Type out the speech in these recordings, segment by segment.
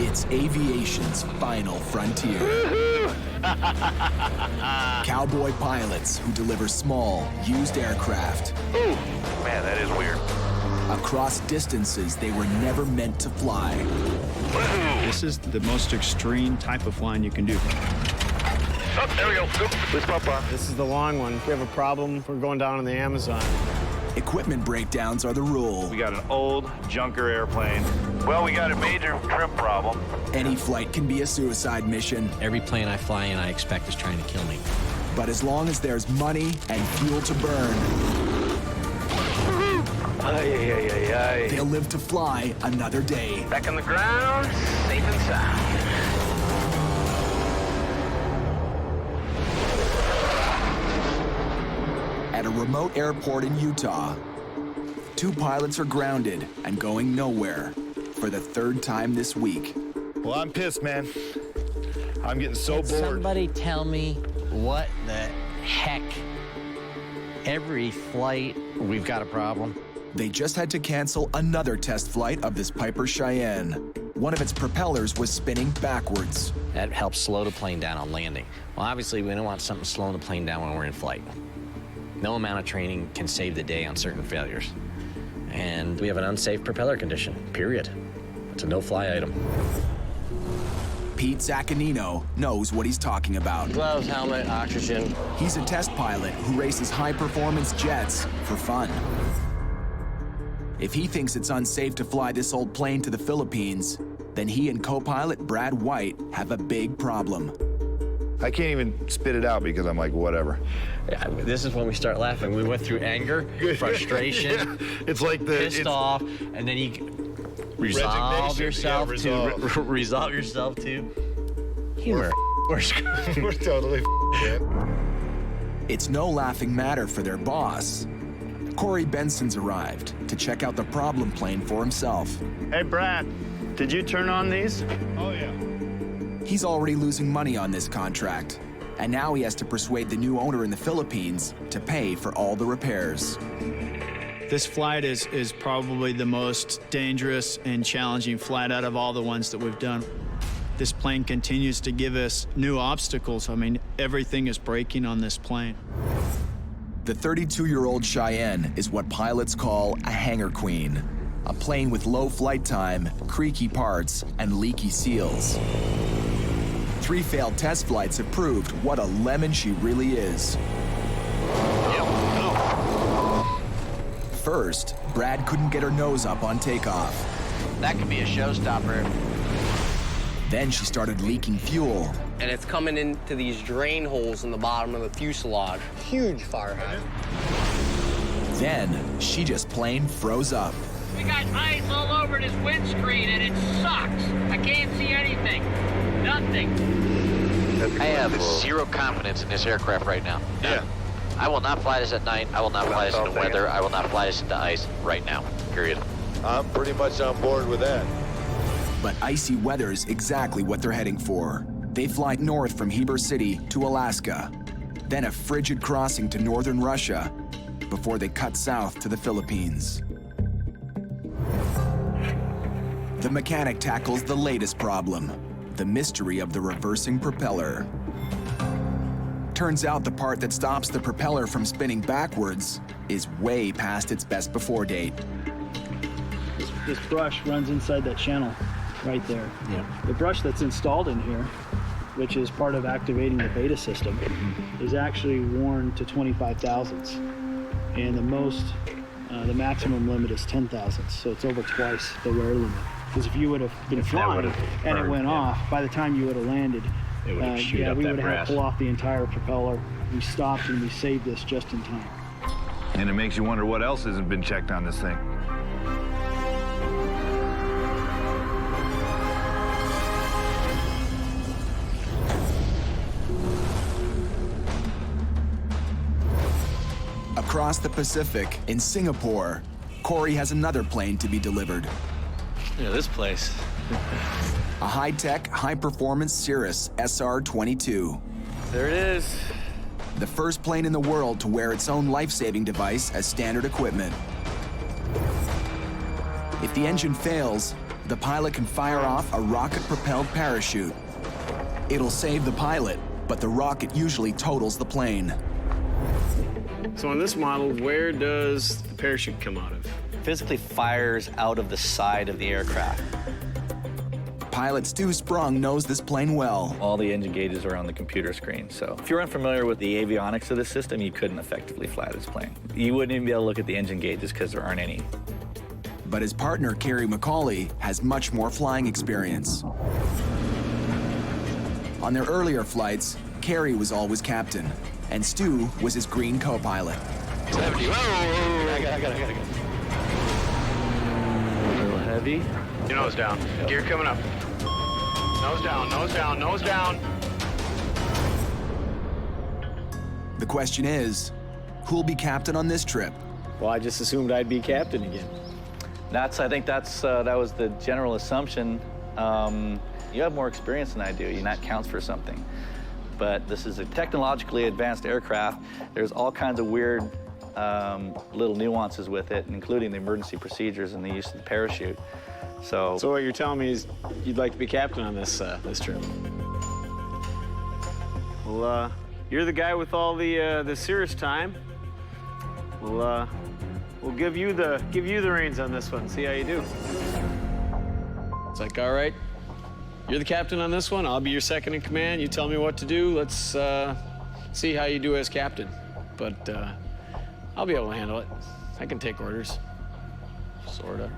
It's aviation's final frontier. Cowboy pilots who deliver small, used aircraft. Ooh, man, that is weird. Across distances they were never meant to fly. This is the most extreme type of flying you can do. Oh, there we go. Please pop on. This is the long one. If we have a problem, we're going down in the Amazon. Equipment breakdowns are the rule. We got an old junker airplane. Well, we got a major trim problem. Any flight can be a suicide mission. Every plane I fly in, I expect is trying to kill me. But as long as there's money and fuel to burn, they'll live to fly another day. Back on the ground, safe and sound. At a remote airport in Utah, two pilots are grounded and going nowhere for the third time this week. Well, I'm pissed, man. I'm getting so bored. Somebody tell me what the heck? Every flight, we've got a problem. They just had to cancel another test flight of this Piper Cheyenne. One of its propellers was spinning backwards. That helps slow the plane down on landing. Well, obviously, we don't want something slowing the plane down when we're in flight. No amount of training can save the day on certain failures. And we have an unsafe propeller condition, period. It's a no-fly item. Pete Zaccanino knows what he's talking about. Gloves, helmet, oxygen. He's a test pilot who races high-performance jets for fun. If he thinks it's unsafe to fly this old plane to the Philippines, then he and co-pilot Brad White have a big problem. I can't even spit it out because I'm like, whatever. Yeah, this is when we start laughing. We went through anger, frustration, It's like the pissed off, and then you resolve yourself resolve yourself to humor. We're totally man. It's no laughing matter for their boss. Corey Benson's arrived to check out the problem plane for himself. Hey, Brad, did you turn on these? Oh, yeah. He's already losing money on this contract, and now he has to persuade the new owner in the Philippines to pay for all the repairs. This flight is probably the most dangerous and challenging flight out of all the ones that we've done. This plane continues to give us new obstacles. I mean, everything is breaking on this plane. The 32-year-old Cheyenne is what pilots call a hangar queen, a plane with low flight time, creaky parts, and leaky seals. 3 failed test flights have proved what a lemon she really is. First, Brad couldn't get her nose up on takeoff. That could be a showstopper. Then she started leaking fuel. And it's coming into these drain holes in the bottom of the fuselage. Huge fire hazard. Then she just plain froze up. We got ice all over this windscreen and it sucks. I can't see anything. Nothing. I have zero confidence in this aircraft right now. Yeah. I will not fly this at night. I will not fly this in the weather. I will not fly this into ice right now, period. I'm pretty much on board with that. But icy weather's exactly what they're heading for. They fly north from Heber City to Alaska, then a frigid crossing to northern Russia before they cut south to the Philippines. The mechanic tackles the latest problem, the mystery of the reversing propeller. Turns out the part that stops the propeller from spinning backwards is way past its best before date. This brush runs inside that channel right there. Yeah. The brush that's installed in here, which is part of activating the beta system, is actually worn to 25 thousandths. And the maximum limit is 10 thousandths, so it's over twice the wear limit. Because if you would have been flying and it went off, by the time you would have landed, It would have chewed up we that would have brass. to pull off the entire propeller. We stopped and we saved this just in time. And it makes you wonder what else hasn't been checked on this thing. Across the Pacific, in Singapore, Corey has another plane to be delivered. Yeah, this place. A high-tech, high-performance Cirrus SR-22. There it is. The first plane in the world to wear its own life-saving device as standard equipment. If the engine fails, the pilot can fire off a rocket-propelled parachute. It'll save the pilot, but the rocket usually totals the plane. So on this model, where does the parachute come out of? Physically fires out of the side of the aircraft. Pilot Stu Sprung knows this plane well. All the engine gauges are on the computer screen, so if you're unfamiliar with the avionics of the system, you couldn't effectively fly this plane. You wouldn't even be able to look at the engine gauges because there aren't any. But his partner, Kerry McCauley, has much more flying experience. On their earlier flights, Kerry was always captain, and Stu was his green co-pilot. 70. Whoa! I got it. A little heavy. Your nose down. Gear coming up. Nose down, nose down, nose down. The question is, who'll be captain on this trip? Well, I just assumed I'd be captain again. I think that was the general assumption. You have more experience than I do, and that counts for something. But this is a technologically advanced aircraft. There's all kinds of weird little nuances with it, including the emergency procedures and the use of the parachute. So what you're telling me is you'd like to be captain on this trip? Well, you're the guy with all the Cirrus time. We'll give you the reins on this one. See how you do. It's like, all right, you're the captain on this one. I'll be your second in command. You tell me what to do. Let's see how you do as captain. But I'll be able to handle it. I can take orders, sorta.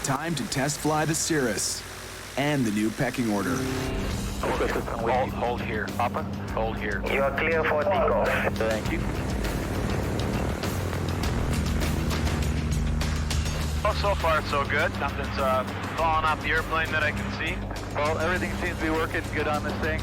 Time to test fly the Cirrus and the new pecking order. Hold here. Papa, hold here. You are clear for takeoff. thank you. Well, so far so good. Nothing's falling off the airplane that I can see. Well, everything seems to be working good on this thing.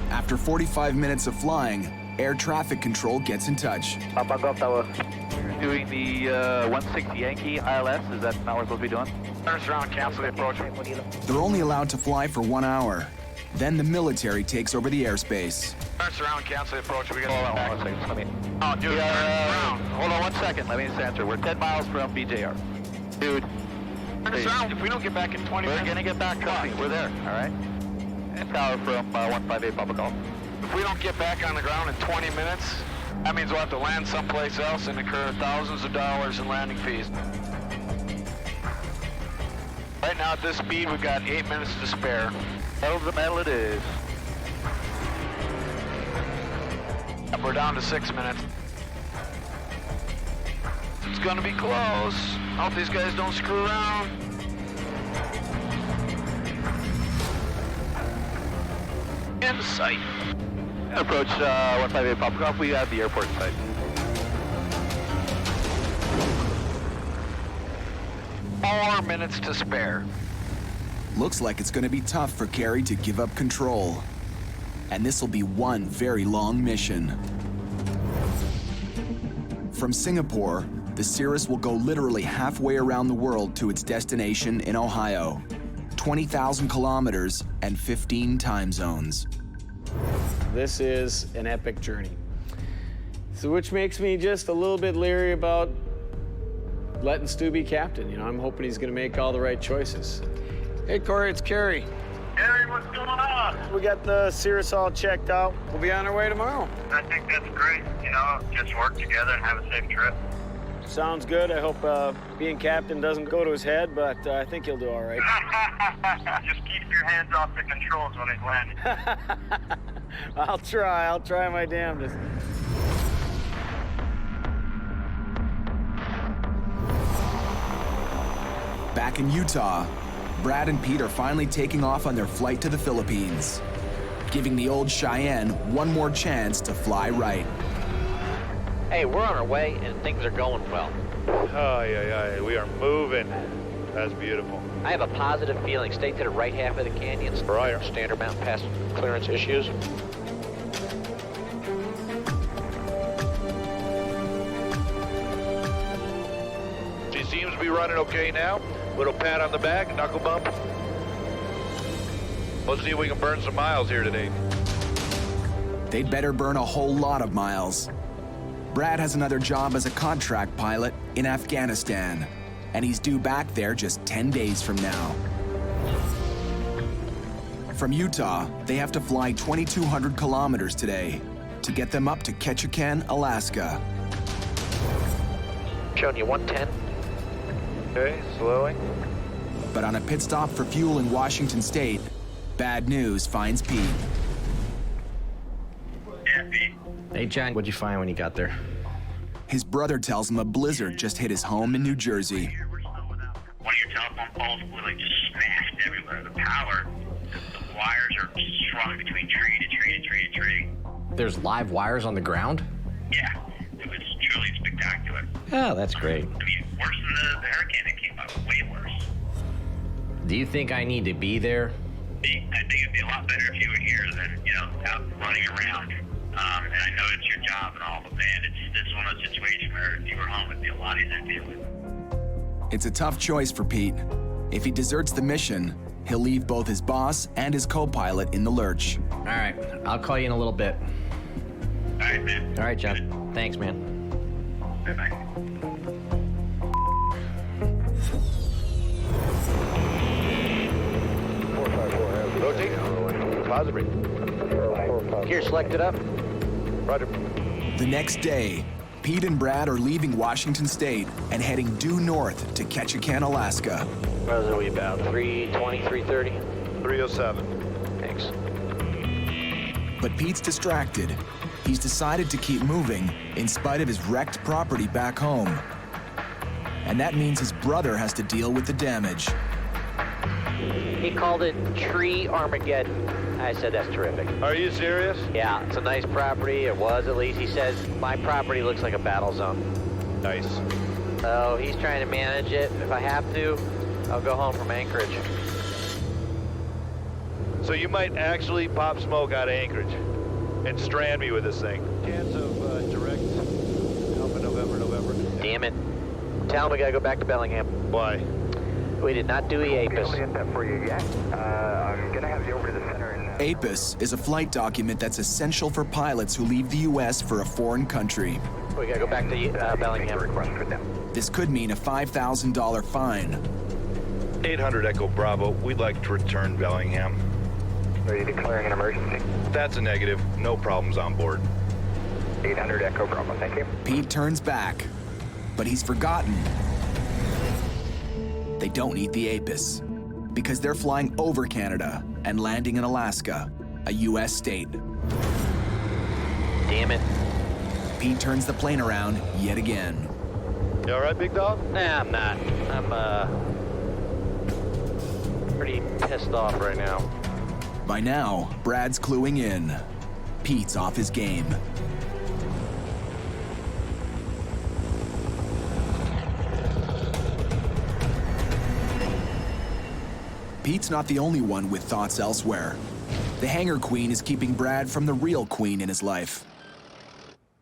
After 45 minutes of flying, air traffic control gets in touch. Papa Golf Tower. Doing the 160 Yankee ILS. Is that not what we're supposed to be doing? Turns around, cancel the approach. They're only allowed to fly for 1 hour. Then the military takes over the airspace. Turns around, cancel the approach. We got to hold on 1 second. Oh, dude, around. Hold on 1 second. Let me just answer. We're 10 miles from BJR. Dude. Turn us around. If we don't get back in 20 minutes. We're going to get back. Trust me. We're there. All right? And tower from 158 Papa Golf. If we don't get back on the ground in 20 minutes, that means we'll have to land someplace else and incur thousands of dollars in landing fees. Right now at this speed, we've got 8 minutes to spare. Pedal to the metal it is. We're down to 6 minutes. It's gonna be close. Hope these guys don't screw around. In sight. Approach 158 Papa Golf. We have the airport in sight. Four minutes to spare. Looks like it's going to be tough for Kerry to give up control. And this will be one very long mission. From Singapore, the Cirrus will go literally halfway around the world to its destination in Ohio. 20,000 kilometers and 15 time zones. This is an epic journey. So which makes me just a little bit leery about letting Stu be captain. You know, I'm hoping he's gonna make all the right choices. Hey Corey, it's Kerry. Kerry, what's going on? We got the Cirrus all checked out. We'll be on our way tomorrow. I think that's great. You know, just work together and have a safe trip. Sounds good. I hope being captain doesn't go to his head, but I think he'll do all right. Just keep your hands off the controls when he's landing. I'll try my damnedest. Back in Utah, Brad and Pete are finally taking off on their flight to the Philippines, giving the old Cheyenne one more chance to fly right. Hey, we're on our way and things are going well. We are moving. That's beautiful. I have a positive feeling. Stay to the right half of the canyons. Right. Standard mountain pass clearance issues. She seems to be running okay now. Little pat on the back, knuckle bump. Let's see if we can burn some miles here today. they'd better burn a whole lot of miles. Brad has another job as a contract pilot in Afghanistan, and he's due back there just 10 days from now. From Utah, they have to fly 2,200 kilometers today to get them up to Ketchikan, Alaska. Showing you 110. Okay, slowing. But on a pit stop for fuel in Washington State, bad news finds Pete. Yeah, Pete. Hey, John, what'd you find when you got there? His brother tells him a blizzard just hit his home in New Jersey. One of your telephone poles was just smashed everywhere. The power, the wires are strung between tree to tree to tree to tree. There's live wires on the ground? Yeah, it was truly spectacular. Oh, that's great. I mean, worse than the hurricane that came up, way worse. Do you think I need to be there? I think it'd be a lot better if you were here than, out running around. And I know it's your job and all, but man, it's one of those situations where if you were home, it'd be a lot easier to deal with. It's a tough choice for Pete. If he deserts the mission, he'll leave both his boss and his co-pilot in the lurch. All right, I'll call you in a little bit. All right, man. All right, John. Thanks, man. Bye-bye. Rotate. Positive. Gear selected up. Roger. The next day, Pete and Brad are leaving Washington State and heading due north to Ketchikan, Alaska. What are we about? 320, 330? 307. Thanks. But Pete's distracted. He's decided to keep moving in spite of his wrecked property back home. And that means his brother has to deal with the damage. He called it Tree Armageddon. I said, that's terrific. Are you serious? Yeah, it's a nice property. It was, at least. He says, my property looks like a battle zone. Nice. So he's trying to manage it. If I have to, I'll go home from Anchorage. So you might actually pop smoke out of Anchorage and strand me with this thing. Chance of direct Alpha November. Damn it. Tell him we gotta go back to Bellingham. Why? We did not do the APIS. I'm gonna have you over to the center. APIS is a flight document that's essential for pilots who leave the U.S. for a foreign country. We gotta go back to Bellingham. This could mean a $5,000 fine. 800 Echo Bravo. We'd like to return Bellingham. Are you declaring an emergency? That's a negative. No problems on board. 800 Echo Bravo, thank you. Pete turns back, but he's forgotten. They don't need the APIS because they're flying over Canada and landing in Alaska, a U.S. state. Damn it. Pete turns the plane around yet again. You all right, big dog? Nah, I'm not. I'm, pretty pissed off right now. By now, Brad's cluing in. Pete's off his game. Pete's not the only one with thoughts elsewhere. The hangar queen is keeping Brad from the real queen in his life.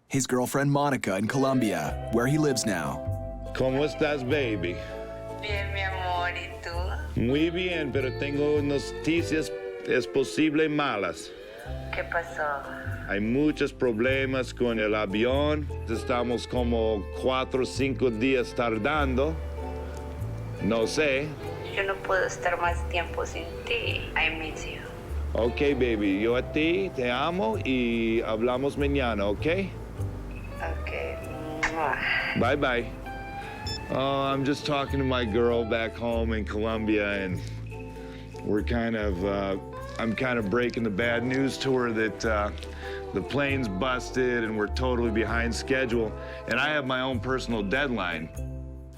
His girlfriend Monica in Colombia, where he lives now. ¿Cómo estás, baby? Bien, mi amor, ¿y tú? Muy bien, pero tengo noticias es posible malas. ¿Qué pasó? Hay muchos problemas con el avión. Estamos como 4 o 5 días tardando. No sé. Yo no puedo estar más tiempo sin ti. I miss you. Ok, baby. Yo a ti te amo y hablamos mañana, ¿ok? Okay. Bye bye. Oh, I'm just talking to my girl back home in Colombia, and we're kind of, I'm kind of breaking the bad news to her that the plane's busted and we're totally behind schedule, and I have my own personal deadline.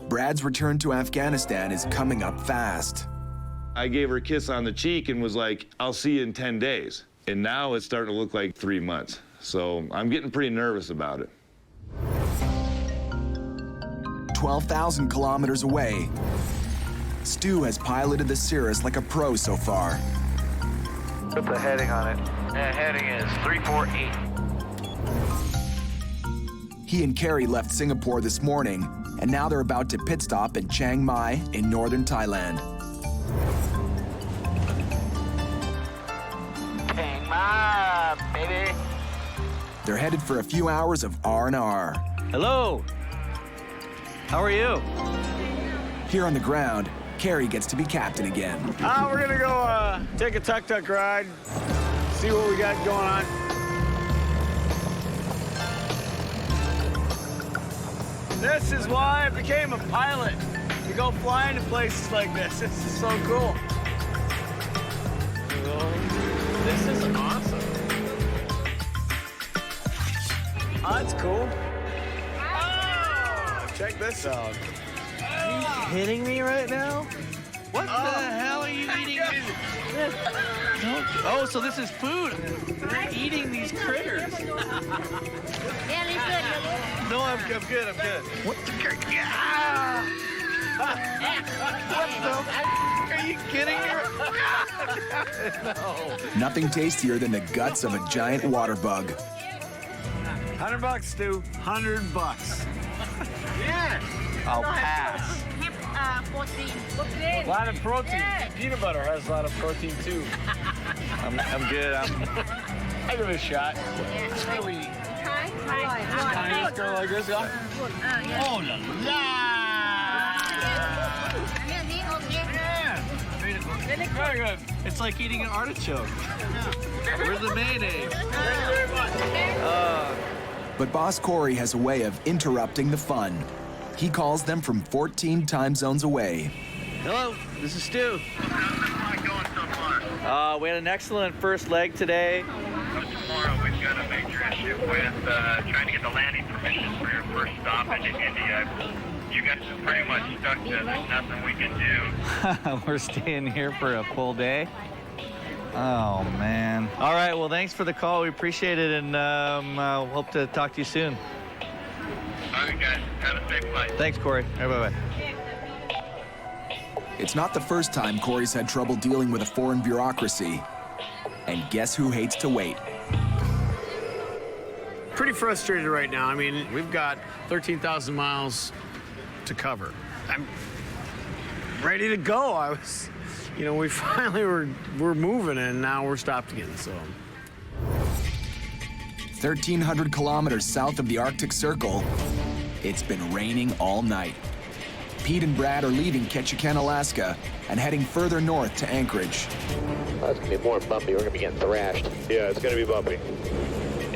Brad's return to Afghanistan is coming up fast. I gave her a kiss on the cheek and was like, I'll see you in 10 days. And now it's starting to look like 3 months. So I'm getting pretty nervous about it. 12,000 kilometers away, Stu has piloted the Cirrus like a pro so far. Put the heading on it. Heading is 348. He and Kerry left Singapore this morning, and now they're about to pit stop in Chiang Mai in northern Thailand. Chiang Mai, baby. They're headed for a few hours of R&R. Hello. How are you? Here on the ground, Kerry gets to be captain again. We're gonna go take a tuk-tuk ride, see what we got going on. This is why I became a pilot, to go flying to places like this. This is so cool. This is awesome. Oh, that's cool. Oh, check this out. Are you kidding me right now? What the hell are you eating? Oh, so this is food. You're eating these critters. No, I'm good. What the? Yeah. What the? Are you kidding me? No. Nothing tastier than the guts of a giant water bug. $100, Stu. $100. Yeah. I'll pass. A lot of protein. Peanut butter has a lot of protein too. I'm good. I give it a shot. It's really tiny. Go like this, yeah? Oh la la! Very good. It's like eating an artichoke. Where's the mayonnaise? Thank you very much. But Boss Corey has a way of interrupting the fun. He calls them from 14 time zones away. Hello, this is Stu. How's the flight going so far? We had an excellent first leg today. Tomorrow we've got a major issue with trying to get the landing permission for your first stop in India. You guys are pretty much stuck to there's nothing we can do. We're staying here for a full day. Oh, man. All right, well, thanks for the call. We appreciate it, and hope to talk to you soon. All right, guys. Have a safe flight. Thanks, Corey. All right, bye-bye. It's not the first time Corey's had trouble dealing with a foreign bureaucracy. And guess who hates to wait? Pretty frustrated right now. I mean, we've got 13,000 miles to cover. I'm ready to go. We finally we're moving, and now we're stopped again, so. 1,300 kilometers south of the Arctic Circle, it's been raining all night. Pete and Brad are leaving Ketchikan, Alaska, and heading further north to Anchorage. Well, it's gonna be more bumpy. We're gonna be getting thrashed. Yeah, it's going to be bumpy.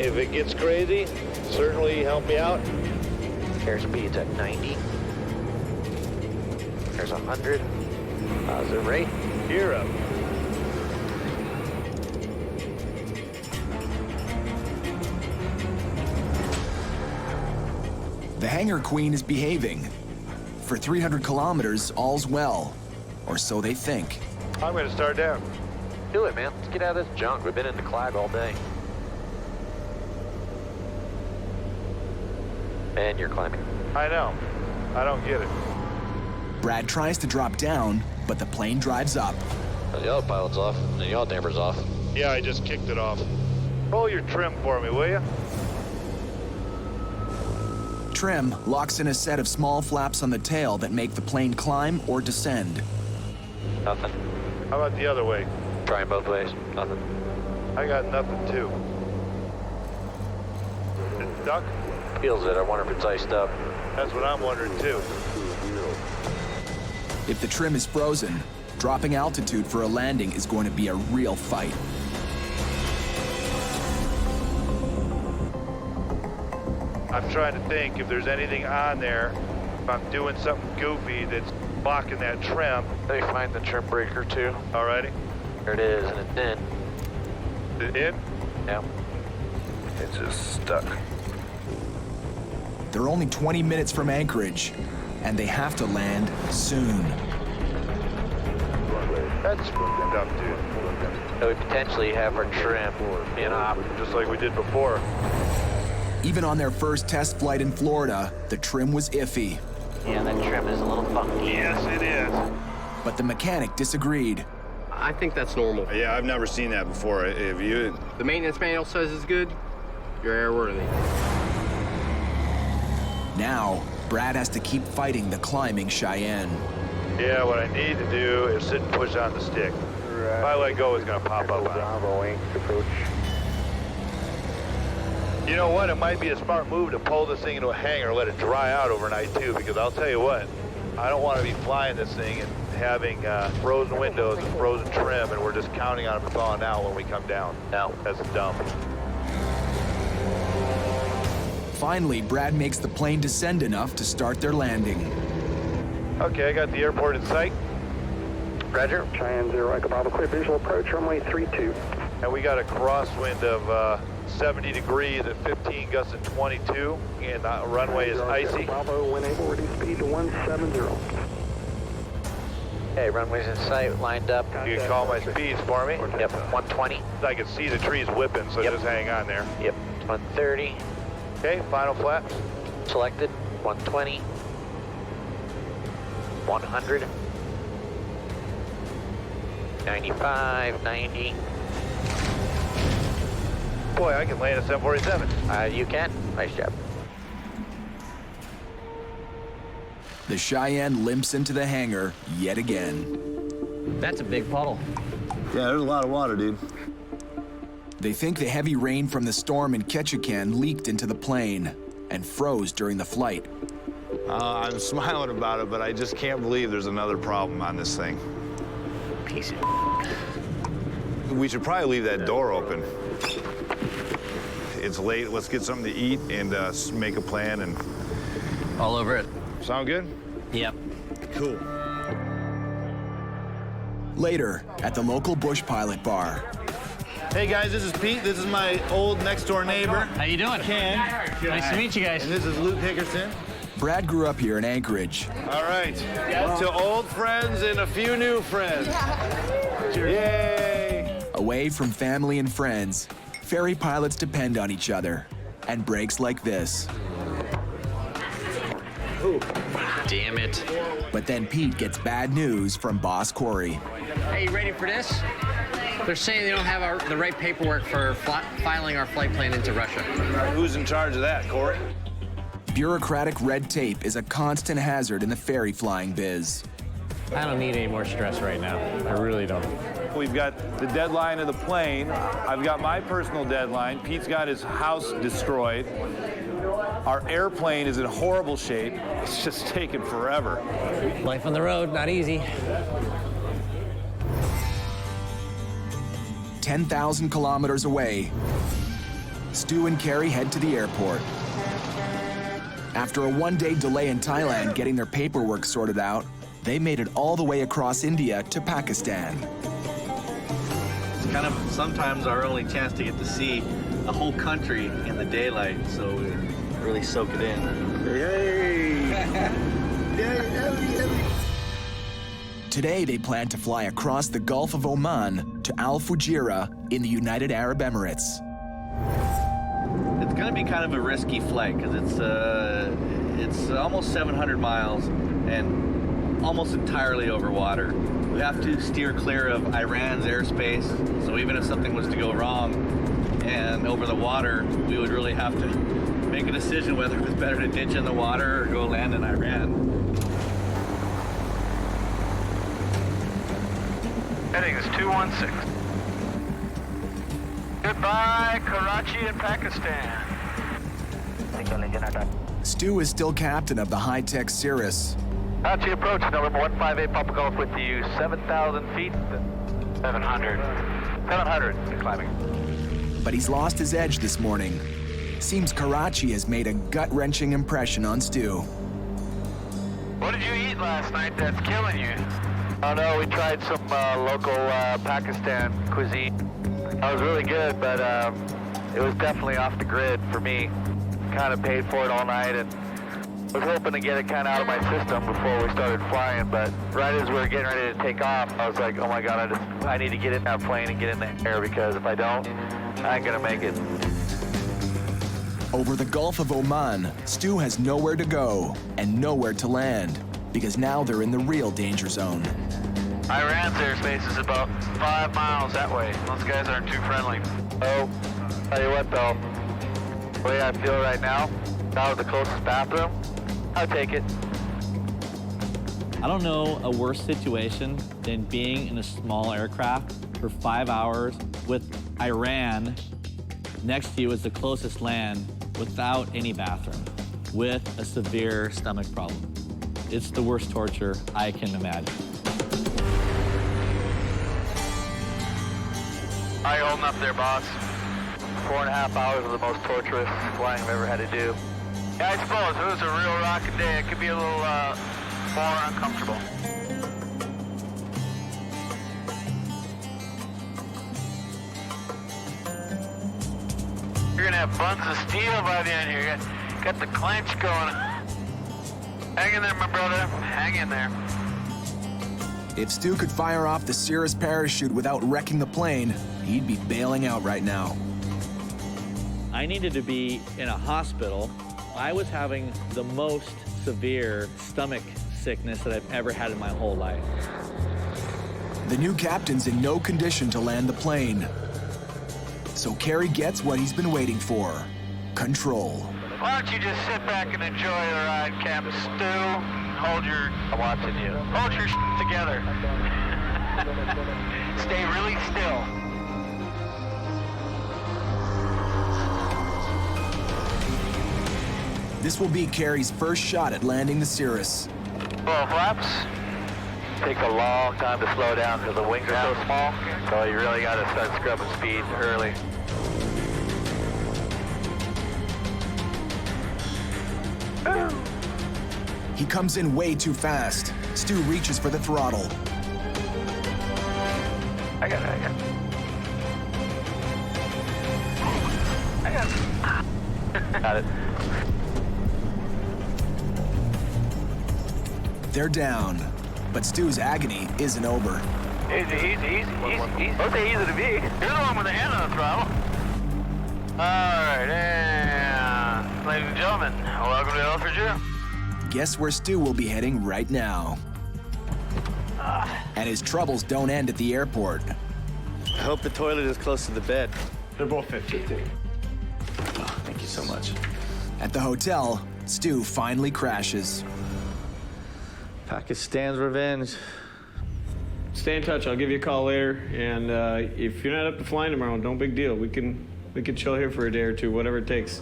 If it gets crazy, certainly help me out. Airspeed's at 90. There's 100. Positive rate. Gear up. The Hangar Queen is behaving. For 300 kilometers, all's well. Or so they think. I'm going to start down. Do it, man. Let's get out of this junk. We've been in the clag all day. And you're climbing. I know. I don't get it. Brad tries to drop down, but the plane drives up. The autopilot's off, and the yaw damper's off. Yeah, I just kicked it off. Roll your trim for me, will you? Trim locks in a set of small flaps on the tail that make the plane climb or descend. Nothing. How about the other way? Trying both ways. Nothing. I got nothing, too. Duck? Feels it. I wonder if it's iced up. That's what I'm wondering, too. If the trim is frozen, dropping altitude for a landing is going to be a real fight. I'm trying to think if there's anything on there, if I'm doing something goofy that's blocking that trim. Let me find the trim breaker, too. Alrighty. There it is, and it's in. Is it in? Yeah. It's just stuck. They're only 20 minutes from Anchorage, and they have to land soon. That's fucked up, dude. So we potentially have our trim in op. Just like we did before. Even on their first test flight in Florida, the trim was iffy. Yeah, that trim is a little funky. Yes, it is. But the mechanic disagreed. I think that's normal. Yeah, I've never seen that before. Have you? The maintenance manual says it's good. You're airworthy. Now, Brad has to keep fighting the climbing Cheyenne. Yeah, what I need to do is sit and push on the stick. If I let go, it's going to pop up on it. You know what? It might be a smart move to pull this thing into a hangar, let it dry out overnight too, because I'll tell you what, I don't want to be flying this thing and having frozen windows and frozen trim, and we're just counting on it thawing out when we come down. No. That's dumb. Finally, Brad makes the plane descend enough to start their landing. Okay, I got the airport in sight. Roger. Cheyenne 0, Echo Bravo, clear visual approach, runway 32. And we got a crosswind of 70 degrees at 15, gusts at 22, and the runway is icy. Bravo, when able, reduce speed to 170. Okay, runway's in sight, lined up. You can call my speeds for me? Yep, 120. I can see the trees whipping, so just hang on there. Yep, 130. Okay, final flap. Selected, 120. 100. 95, 90. Boy, I can land a 747. You can. Nice job. The Cheyenne limps into the hangar yet again. That's a big puddle. Yeah, there's a lot of water, dude. They think the heavy rain from the storm in Ketchikan leaked into the plane and froze during the flight. I'm smiling about it, but I just can't believe there's another problem on this thing. Piece of We should probably leave that door open. It's late, let's get something to eat and make a plan and... all over it. Sound good? Yep. Cool. Later, at the local bush pilot bar. Hey guys, this is Pete. This is my old next door neighbor. How you doing? Ken. Nice to meet you guys. And this is Luke Hickerson. Brad grew up here in Anchorage. All right, to old friends and a few new friends. Yay! Away from family and friends, ferry pilots depend on each other, and breaks like this. Damn it. But then Pete gets bad news from boss Corey. Hey, you ready for this? They're saying they don't have the right paperwork for filing our flight plan into Russia. Who's in charge of that, Corey? Bureaucratic red tape is a constant hazard in the ferry flying biz. I don't need any more stress right now. I really don't. We've got the deadline of the plane. I've got my personal deadline. Pete's got his house destroyed. Our airplane is in horrible shape. It's just taking forever. Life on the road, not easy. 10,000 kilometers away, Stu and Kerry head to the airport. After a one-day delay in Thailand getting their paperwork sorted out, they made it all the way across India to Pakistan. It's kind of sometimes our only chance to get to see a whole country in the daylight, so we really soak it in. Yay! Today, they plan to fly across the Gulf of Oman to Al Fujairah in the United Arab Emirates. It's going to be kind of a risky flight because it's almost 700 miles and almost entirely over water. We have to steer clear of Iran's airspace, so even if something was to go wrong and over the water, we would really have to make a decision whether it was better to ditch in the water or go land in Iran. Heading is 216. Goodbye, Karachi and Pakistan. Stu is still captain of the high-tech Cirrus. Karachi approach, November 158, Papa Golf with you, 7,000 feet, 700. 700, climbing. But he's lost his edge this morning. Seems Karachi has made a gut-wrenching impression on Stu. What did you eat last night that's killing you? Oh no, we tried some local Pakistan cuisine. That was really good, but it was definitely off the grid for me. Kind of paid for it all night and was hoping to get it kind of out of my system before we started flying, but right as we were getting ready to take off, I was like, oh my God, I need to get in that plane and get in the air, because if I don't, I ain't gonna make it. Over the Gulf of Oman, Stu has nowhere to go and nowhere to land, because now they're in the real danger zone. Iran's airspace is about 5 miles that way. Those guys aren't too friendly. Oh, tell you what though, the way I feel right now, if I was the closest bathroom, I'd take it. I don't know a worse situation than being in a small aircraft for 5 hours with Iran Next to you is the closest land without any bathroom, with a severe stomach problem. It's the worst torture I can imagine. How you holding up there, boss? 4.5 hours of the most torturous flying I've ever had to do. Yeah, I suppose if it was a real rocket day, it could be a little more uncomfortable. You're gonna have buns of steel by the end here. Got the clench going. Hang in there, my brother. Hang in there. If Stu could fire off the Cirrus parachute without wrecking the plane, he'd be bailing out right now. I needed to be in a hospital. I was having the most severe stomach sickness that I've ever had in my whole life. The new captain's in no condition to land the plane. So Kerry gets what he's been waiting for: control. Why don't you just sit back and enjoy the ride, Captain Stu? Hold your... I'm watching you. Hold your shit together. Stay really still. This will be Kerry's first shot at landing the Cirrus. Well, flaps. Take a long time to slow down because the wings are so small. So you really got to start scrubbing speed early. He comes in way too fast. Stu reaches for the throttle. I got it. Got it. They're down, but Stu's agony isn't over. Easy. Don't say easy to be. You're the one with the hand on the throttle. All right, and ladies and gentlemen, welcome to Alfred. Guess where Stu will be heading right now. And his troubles don't end at the airport. I hope the toilet is close to the bed. They're both 50. Oh, thank you so much. At the hotel, Stu finally crashes. Pakistan's revenge. Stay in touch. I'll give you a call later. And if you're not up to flying tomorrow, no big deal. We can chill here for a day or two, whatever it takes.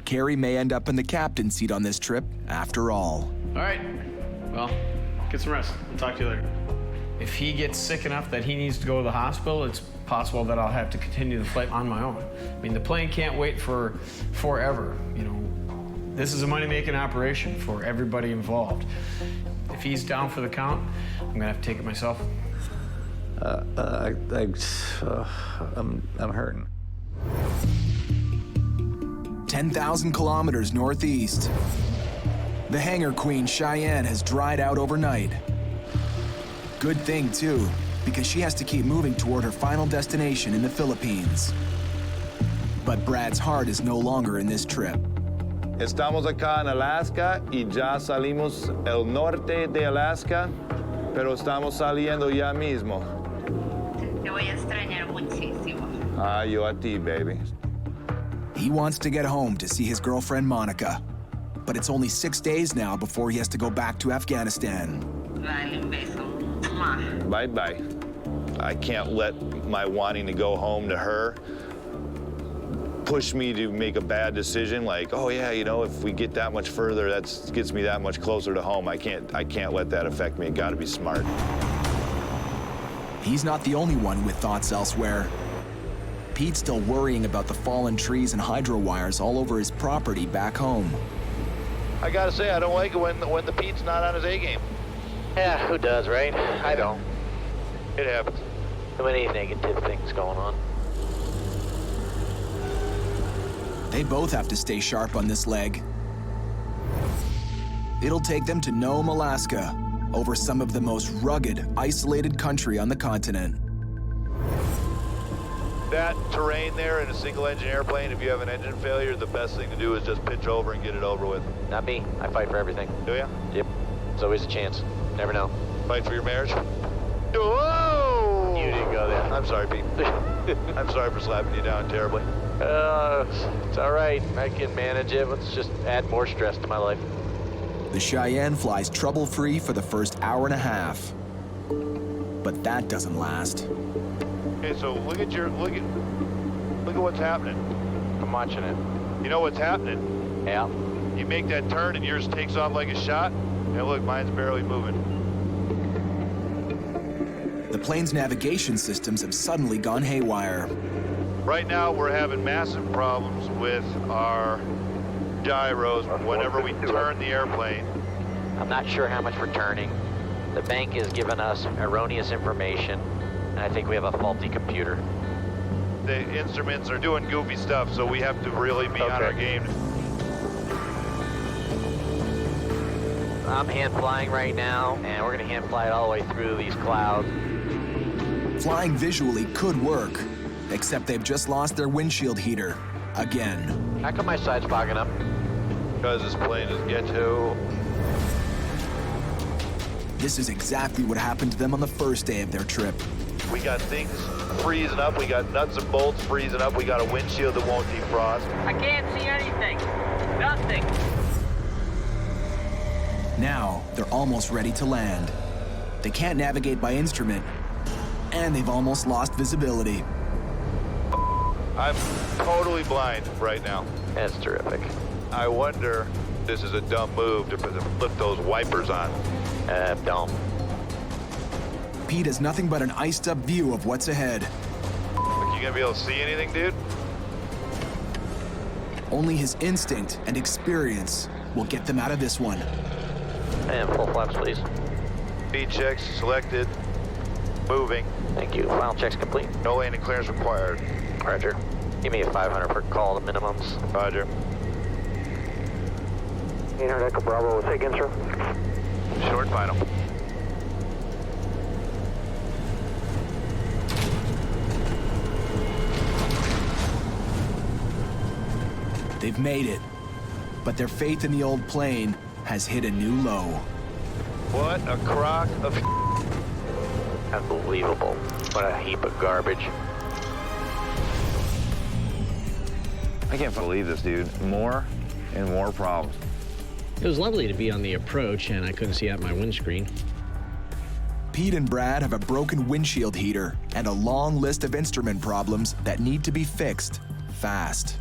Kerry may end up in the captain's seat on this trip, after all. All right. Well, get some rest. I'll talk to you later. If he gets sick enough that he needs to go to the hospital, it's possible that I'll have to continue the flight on my own. I mean, the plane can't wait forever. You know, this is a money-making operation for everybody involved. If he's down for the count, I'm gonna have to take it myself. I'm hurting. 10,000 kilometers northeast. The hangar queen, Cheyenne, has dried out overnight. Good thing, too, because she has to keep moving toward her final destination in the Philippines. But Brad's heart is no longer in this trip. Estamos acá en Alaska y ya salimos el norte de Alaska, pero estamos saliendo ya mismo. Te voy a extrañar muchísimo. Ah, yo a ti, baby. He wants to get home to see his girlfriend, Monica. But it's only 6 days now before he has to go back to Afghanistan. Dale un beso. Bye-bye. I can't let my wanting to go home to her push me to make a bad decision like, oh yeah, you know, if we get that much further, that gets me that much closer to home. I can't let that affect me. Gotta be smart. He's not the only one with thoughts elsewhere. Pete's still worrying about the fallen trees and hydro wires all over his property back home. I gotta say, I don't like it when the Pete's not on his A game. Yeah, who does, right? I don't. It happens. Too many negative things going on. They both have to stay sharp on this leg. It'll take them to Nome, Alaska, over some of the most rugged, isolated country on the continent. That terrain there in a single-engine airplane, if you have an engine failure, the best thing to do is just pitch over and get it over with. Not me. I fight for everything. Do ya? Yep. There's always a chance. Never know. Fight for your marriage? Whoa! You didn't go there. I'm sorry, Pete. I'm sorry for slapping you down terribly. It's all right. I can manage it. Let's just add more stress to my life. The Cheyenne flies trouble-free for the first hour and a half. But that doesn't last. Okay, so look at Look at what's happening. I'm watching it. You know what's happening? Yeah. You make that turn and yours takes off like a shot. And look, mine's barely moving. The plane's navigation systems have suddenly gone haywire. Right now, we're having massive problems with our gyros whenever we turn the airplane. I'm not sure how much we're turning. The bank has given us erroneous information, and I think we have a faulty computer. The instruments are doing goofy stuff, so we have to really be on our game. I'm hand flying right now, and we're gonna hand fly it all the way through these clouds. Flying visually could work, except they've just lost their windshield heater again. How come my side's fogging up? Because this plane is ghetto. This is exactly what happened to them on the first day of their trip. We got things freezing up. We got nuts and bolts freezing up. We got a windshield that won't defrost. I can't see anything. Nothing. Now, they're almost ready to land. They can't navigate by instrument, and they've almost lost visibility. I'm totally blind right now. That's terrific. I wonder if this is a dumb move to flip those wipers on. Dumb. Pete has nothing but an iced-up view of what's ahead. Look, you gonna be able to see anything, dude? Only his instinct and experience will get them out of this one. And full flaps, please. Speed checks selected. Moving. Thank you. Final checks complete. No landing clearance required. Roger. Give me a 500 per call, the minimums. Roger. 800 Echo Bravo, say again, sir. Short final. They've made it, but their faith in the old plane has hit a new low. What a crock of Unbelievable. What a heap of garbage. I can't believe this, dude. More and more problems. It was lovely to be on the approach, and I couldn't see out my windscreen. Pete and Brad have a broken windshield heater and a long list of instrument problems that need to be fixed fast.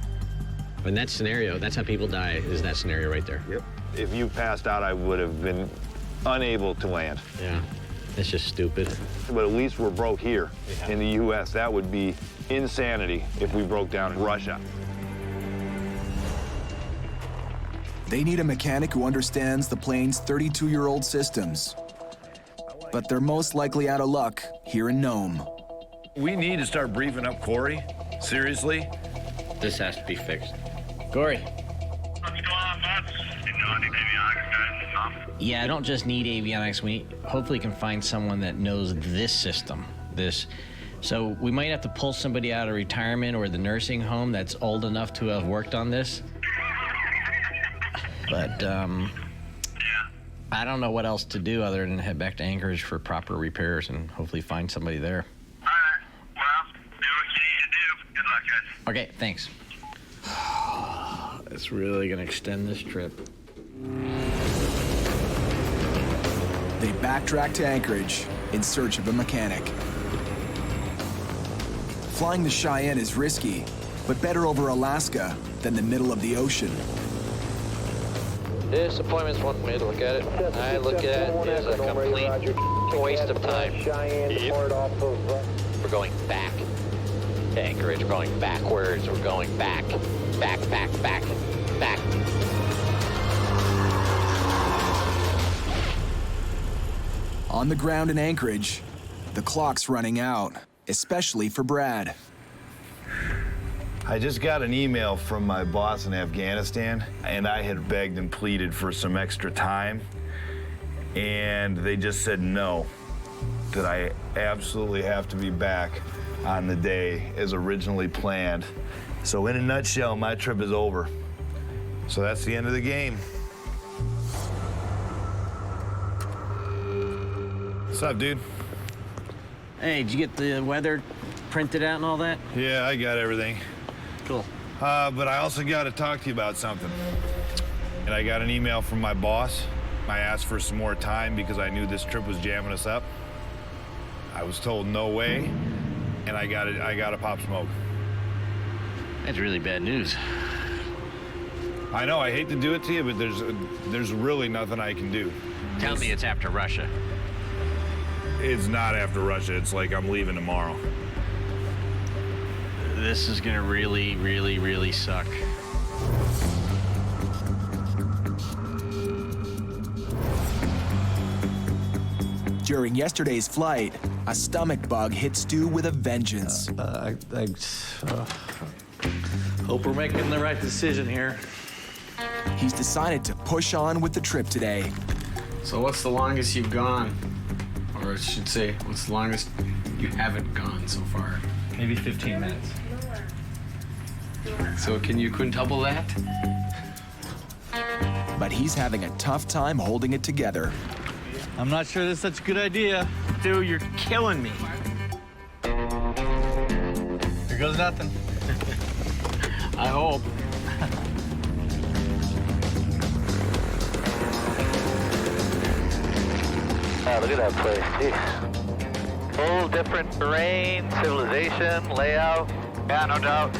In that scenario, that's how people die, is that scenario right there. Yep. If you passed out, I would have been unable to land. Yeah, it's just stupid. But at least we're broke here in the U.S. That would be insanity if we broke down in Russia. They need a mechanic who understands the plane's 32-year-old systems. But they're most likely out of luck here in Nome. We need to start briefing up Corey. Seriously? This has to be fixed. Corey. Yeah, I don't just need avionics. We hopefully can find someone that knows this system. So we might have to pull somebody out of retirement or the nursing home that's old enough to have worked on this. But I don't know what else to do other than head back to Anchorage for proper repairs and hopefully find somebody there. All right. Well, do what you need to do. Good luck, guys. Okay, thanks. It's really gonna extend this trip. They backtrack to Anchorage in search of a mechanic. Flying the Cheyenne is risky, but better over Alaska than the middle of the ocean. Disappointment's one way to look at it. I look at it as a complete waste of time. We're going back to Anchorage. We're going backwards. We're going back. Back. On the ground in Anchorage, the clock's running out, especially for Brad. I just got an email from my boss in Afghanistan, and I had begged and pleaded for some extra time, and they just said no, that I absolutely have to be back on the day as originally planned. So in a nutshell, my trip is over. So that's the end of the game. What's up, dude? Hey, did you get the weather printed out and all that? Yeah, I got everything. Cool. But I also got to talk to you about something. And I got an email from my boss. I asked for some more time because I knew this trip was jamming us up. I was told no way, and I got to pop smoke. That's really bad news. I know, I hate to do it to you, but there's really nothing I can do. Tell me it's after Russia. It's not after Russia. It's like I'm leaving tomorrow. This is gonna really, really, really suck. During yesterday's flight, a stomach bug hit Stu with a vengeance. Hope we're making the right decision here. He's decided to push on with the trip today. So what's the longest you've gone? Or I should say, what's the longest you haven't gone so far? Maybe 15 minutes. So can you quintuple that? But he's having a tough time holding it together. I'm not sure this is such a good idea. Dude, you're killing me. Here goes nothing. I hope. Wow, look at that place. Jeez. Whole different terrain, civilization, layout. Yeah, no doubt.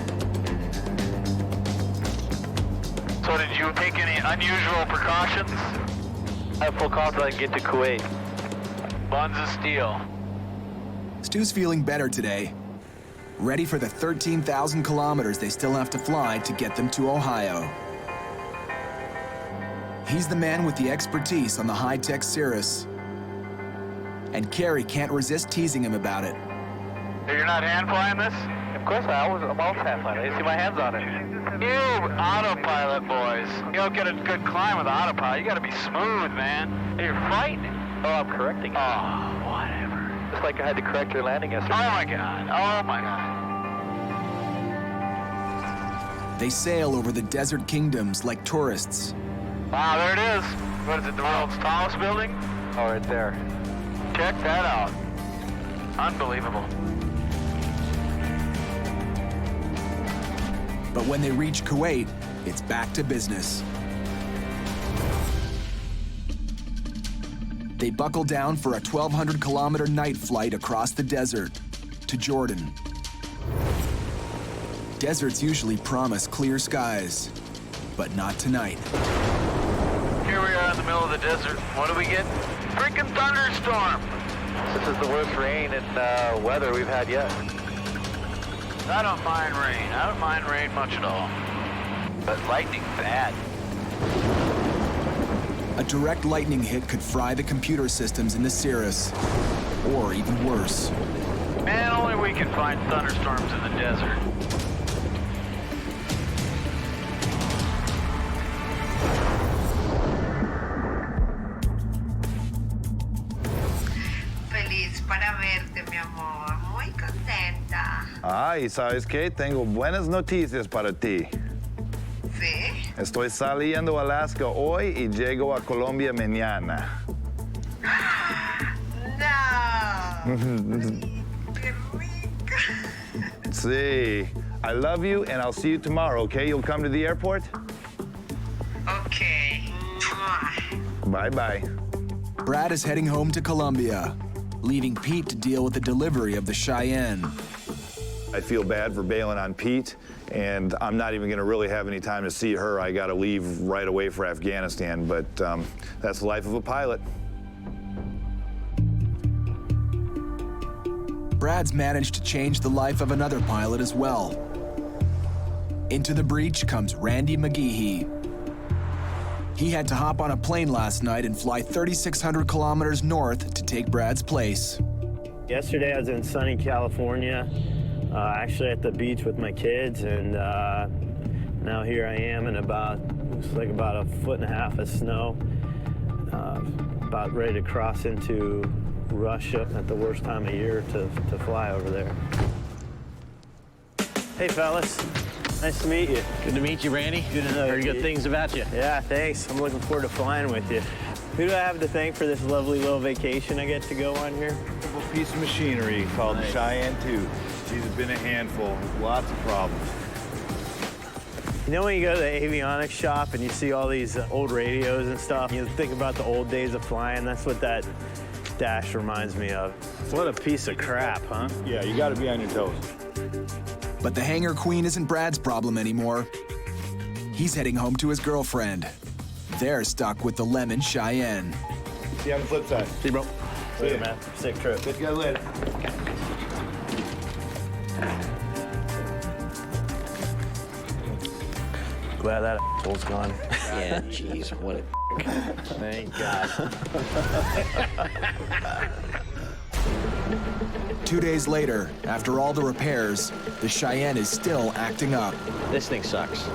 So did you take any unusual precautions? I have full confidence I can get to Kuwait. Buns of steel. Stu's feeling better today. Ready for the 13,000 kilometers they still have to fly to get them to Ohio. He's the man with the expertise on the high-tech Cirrus. And Kerry can't resist teasing him about it. You're not hand flying this? Of course I'm always hand flying. I see my hands on it. You autopilot boys. You don't get a good climb with autopilot. You gotta be smooth, man. You're fighting. Oh, I'm correcting it. Oh, whatever. Just like I had to correct your landing yesterday. Oh my God. Oh my God. They sail over the desert kingdoms like tourists. Wow, there it is. What is it, the world's tallest building? Oh, right there. Check that out. Unbelievable. But when they reach Kuwait, it's back to business. They buckle down for a 1,200-kilometer night flight across the desert to Jordan. Deserts usually promise clear skies, but not tonight. Here we are in the middle of the desert. What do we get? Freaking thunderstorm! This is the worst rain and weather we've had yet. I don't mind rain. I don't mind rain much at all. But lightning's bad. A direct lightning hit could fry the computer systems in the Cirrus, or even worse. Man, only we can find thunderstorms in the desert. Feliz para verte, mi amor. Muy contenta. Ay, ¿sabes qué? Tengo buenas noticias para ti. ¿Sí? Estoy saliendo a Alaska hoy y llego a Colombia mañana. No. Qué rico. Sí. I love you, and I'll see you tomorrow, okay? You'll come to the airport? Okay. Bye-bye. Brad is heading home to Colombia, leaving Pete to deal with the delivery of the Cheyenne. I feel bad for bailing on Pete, and I'm not even going to really have any time to see her. I got to leave right away for Afghanistan, but that's the life of a pilot. Brad's managed to change the life of another pilot as well. Into the breach comes Randy McGeehee. He had to hop on a plane last night and fly 3,600 kilometers north to take Brad's place. Yesterday I was in sunny California, actually at the beach with my kids, and now here I am in looks like about 1.5 feet of snow, about ready to cross into Russia at the worst time of year to fly over there. Hey fellas, nice to meet you. Good to meet you, Randy. Good to know Heard you. good things about you. Yeah, thanks. I'm looking forward to flying with you. Who do I have to thank for this lovely little vacation I get to go on here? A piece of machinery called the Cheyenne 2. She's been a handful, lots of problems. You know when you go to the avionics shop and you see all these old radios and stuff, you think about the old days of flying? That's what that dash reminds me of. What a piece of crap, huh? Yeah, you got to be on your toes. But the hangar queen isn't Brad's problem anymore. He's heading home to his girlfriend. They're stuck with the lemon Cheyenne. See you on the flip side. See you, bro. See you, man. Safe trip. See you guys later. Glad that asshole's gone. Yeah, jeez, what a Thank God. 2 days later, after all the repairs, the Cheyenne is still acting up. This thing sucks.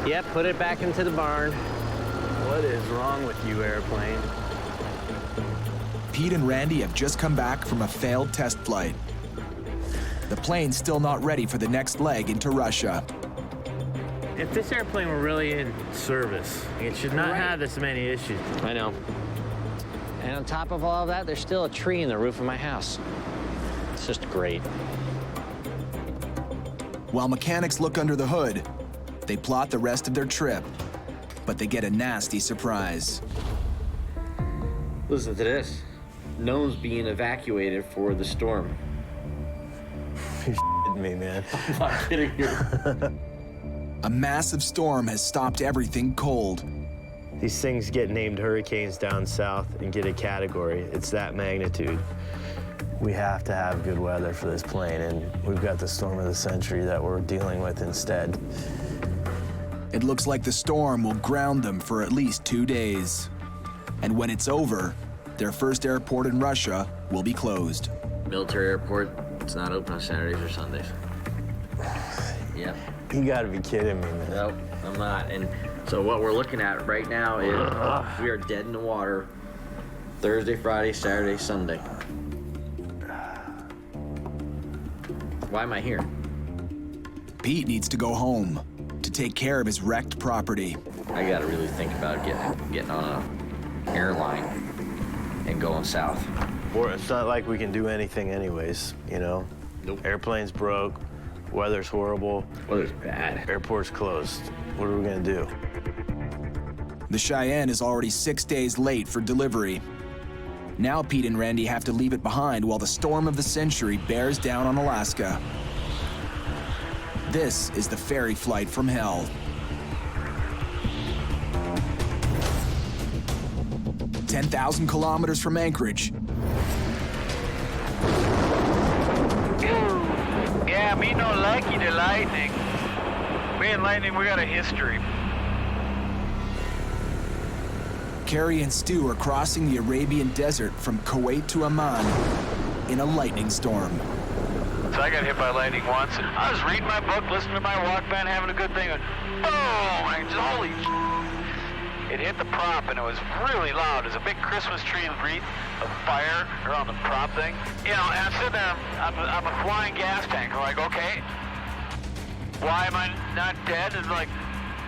Yep, put it back into the barn. What is wrong with you, airplane? Pete and Randy have just come back from a failed test flight. The plane's still not ready for the next leg into Russia. If this airplane were really in service, it should not have this many issues. I know. And on top of all of that, there's still a tree in the roof of my house. It's just great. While mechanics look under the hood, they plot the rest of their trip, but they get a nasty surprise. Listen to this. Nome's being evacuated for the storm. You're shitting me, man. I'm not kidding you. A massive storm has stopped everything cold. These things get named hurricanes down south and get a category. It's that magnitude. We have to have good weather for this plane, and we've got the storm of the century that we're dealing with instead. It looks like the storm will ground them for at least 2 days. And when it's over, their first airport in Russia will be closed. Military airport, it's not open on Saturdays or Sundays. Yep. You gotta be kidding me, man. Nope, I'm not. And so what we're looking at right now is we are dead in the water Thursday, Friday, Saturday, Sunday. Why am I here? Pete needs to go home to take care of his wrecked property. I gotta really think about getting on an airline and going south. Or it's not like we can do anything anyways, you know? Nope. Airplane's broke, weather's horrible. Weather's bad. Airport's closed. What are we gonna do? The Cheyenne is already 6 days late for delivery. Now Pete and Randy have to leave it behind while the storm of the century bears down on Alaska. This is the ferry flight from hell. 10,000 kilometers from Anchorage. Yeah, me no likey the lightning. Me and lightning, we got a history. Kerry and Stu are crossing the Arabian desert from Kuwait to Amman in a lightning storm. So I got hit by lightning once, and I was reading my book, listening to my Walkman, having a good thing, and boom! I just, holy it hit the prop, and it was really loud. It was a big Christmas tree wreath of fire around the prop thing. You know, and I'm sitting there, I'm a flying gas tank. I'm like, okay, why am I not dead? And like,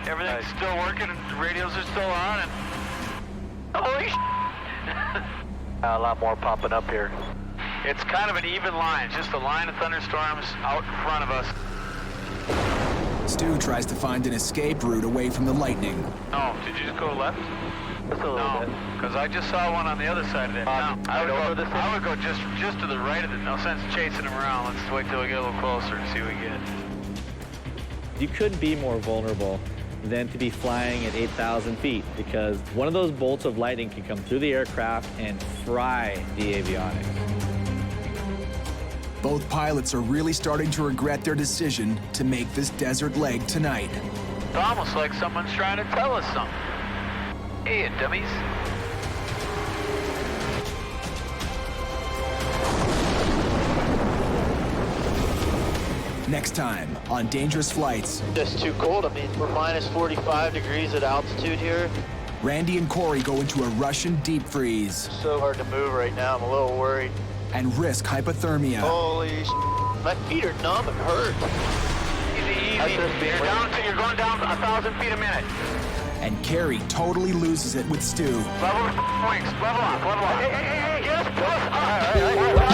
everything's still working, and the radios are still on, and holy a lot more popping up here. It's kind of an even line. It's just a line of thunderstorms out in front of us. Stu tries to find an escape route away from the lightning. No, did you just go left? Just a little bit. Because I just saw one on the other side of it. I would go just to the right of it. No sense chasing him around. Let's wait till we get a little closer and see what we get. You couldn't be more vulnerable than to be flying at 8,000 feet, because one of those bolts of lightning can come through the aircraft and fry the avionics. Both pilots are really starting to regret their decision to make this desert leg tonight. It's almost like someone's trying to tell us something. Hey, you dummies. Next time on Dangerous Flights. Just too cold. I mean, we're minus 45 degrees at altitude here. Randy and Corey go into a Russian deep freeze. So hard to move right now. I'm a little worried. And risk hypothermia. Holy my feet are numb and hurt. Easy. You're going down 1,000 feet a minute. And Kerry totally loses it with Stu. Level wings. Level off. Hey, yes, pull us up.